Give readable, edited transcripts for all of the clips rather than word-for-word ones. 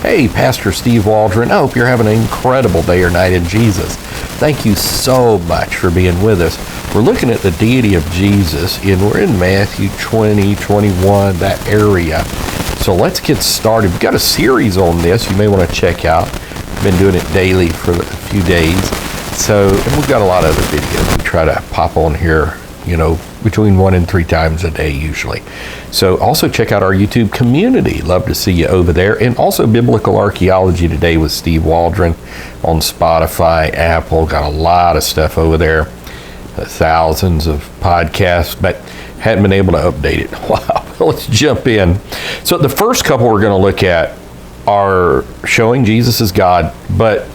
Hey, Pastor Steve Waldron. I hope you're having an incredible day or night in Jesus. Thank you so much for being with us. We're looking at the deity of Jesus, and we're in Matthew 20, 21, that area. So let's get started. We've got a series on this you may want to check out. I've been doing it daily for a few days. And we've got a lot of other videos we try to pop on here, between 1 and 3 times a day usually. So also check out our YouTube community. Love to see you over there. And also Biblical Archaeology Today with Steve Waldron on Spotify, Apple. Got a lot of stuff over there. Thousands of podcasts, but hadn't been able to update it. Wow. Let's jump in. So the first couple we're going to look at are showing Jesus as God, but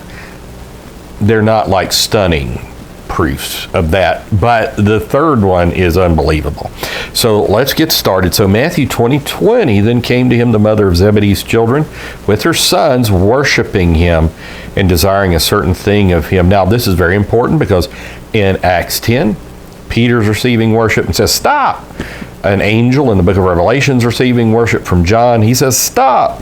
they're not like stunning proofs of that. But the third one is unbelievable. So let's get started. So Matthew 20:20, then came to him the mother of Zebedee's children with her sons, worshiping him and desiring a certain thing of him. Now this is very important because in Acts 10, Peter's receiving worship and says, stop. An angel in the book of Revelation's receiving worship from John. He says, stop.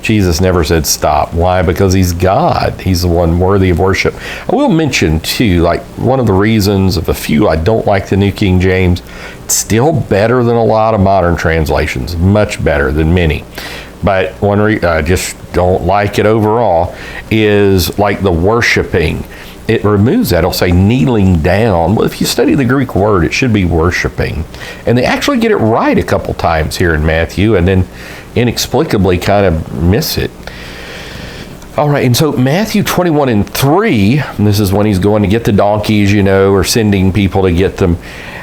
Jesus never said stop. Why? Because he's God. He's the one worthy of worship. I will mention too, like one of the reasons of a few I don't like the New King James, it's still better than a lot of modern translations, much better than many. But one reason I just don't like it overall is like the worshiping. It removes that. It'll say kneeling down. Well, if you study the Greek word, it should be worshiping. And they actually get it right a couple times here in Matthew and then inexplicably kind of miss it. All right, and so Matthew 21:3, this is when he's going to get the donkeys, or sending people to get them.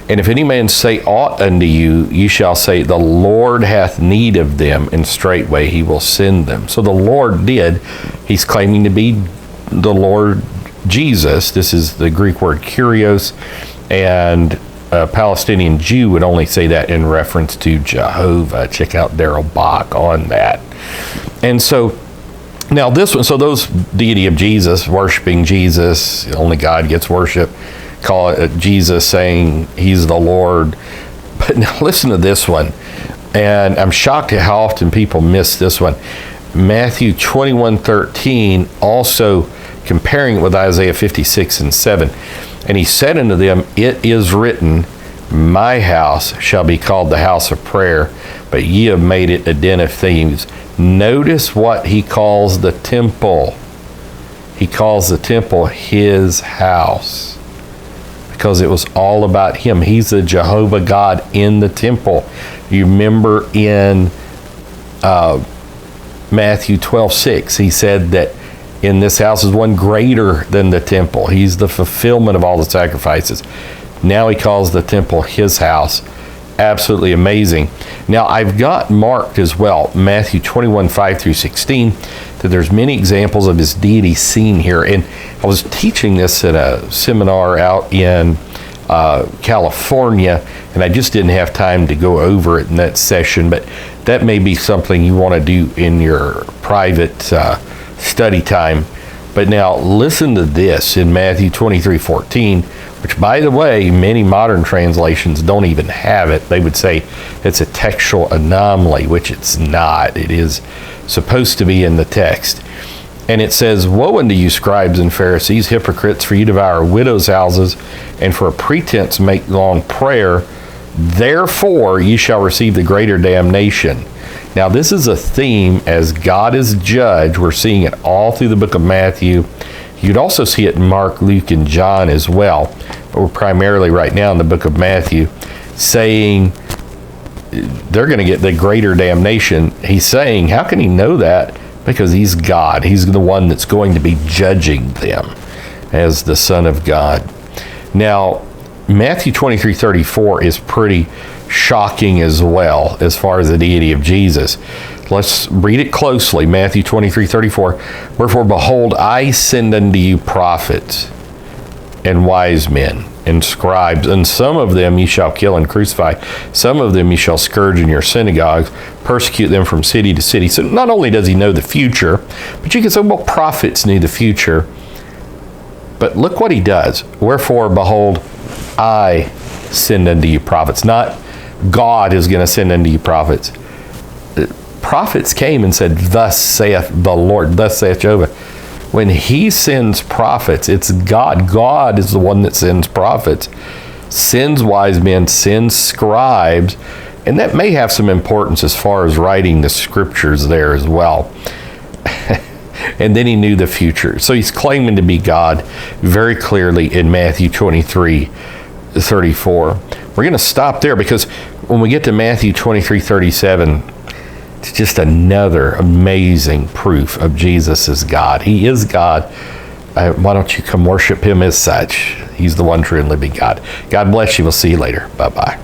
And if any man say aught unto you, ye shall say, the Lord hath need of them, and straightway he will send them. So the Lord did. He's claiming to be the Lord Jesus. This is the Greek word kurios, and a Palestinian Jew would only say that in reference to Jehovah. Check out Darrell Bach on that. And so now this one, so those deity of Jesus, worshiping Jesus, only God gets worship, call it Jesus saying he's the Lord. But now listen to this one, and I'm shocked at how often people miss this one. Matthew 21:13, also comparing it with Isaiah 56:7. And he said unto them, it is written, my house shall be called the house of prayer, but ye have made it a den of thieves. Notice what he calls the temple. He calls the temple his house, because it was all about him. He's the Jehovah God in the temple. You remember in Matthew 12:6, he said that in this house is one greater than the temple. He's the fulfillment of all the sacrifices. Now he calls the temple his house. Absolutely amazing. Now I've got marked as well, Matthew 21:5-16, that there's many examples of his deity seen here. And I was teaching this at a seminar out in California, and I just didn't have time to go over it in that session, but that may be something you want to do in your private study time. But now listen to this in Matthew 23:14, which, by the way, many modern translations don't even have it. They would say it's a textual anomaly, which it's not. It is supposed to be in the text. And it says, woe unto you, scribes and Pharisees, hypocrites, for you devour widows' houses, and for a pretense make long prayer. Therefore ye shall receive the greater damnation. Now this is a theme as God is judge. We're seeing it all through the book of Matthew. You'd also see it in Mark, Luke, and John as well. But we're primarily right now in the book of Matthew, saying they're going to get the greater damnation. He's saying, how can he know that? Because he's God. He's the one that's going to be judging them as the Son of God. Now, Matthew 23:34 is pretty shocking as well as far as the deity of Jesus. Let's read it closely. Matthew 23:34. Wherefore, behold, I send unto you prophets and wise men and scribes, and some of them ye shall kill and crucify. Some of them ye shall scourge in your synagogues, persecute them from city to city. So not only does he know the future, but you can say, well, prophets knew the future. But look what he does. Wherefore, behold, I send unto you prophets. Not God is going to send unto you prophets. prophets came and said, thus saith the Lord, thus saith Jehovah. When he sends prophets, it's God. God is the one that sends prophets, sends wise men, sends scribes, and that may have some importance as far as writing the scriptures there as well. And then he knew the future. So he's claiming to be God very clearly in Matthew 23:34. We're going to stop there because when we get to Matthew 23:37, it's just another amazing proof of Jesus as God. He is God. Why don't you come worship him as such? He's the one true and living God. God bless you. We'll see you later. Bye-bye.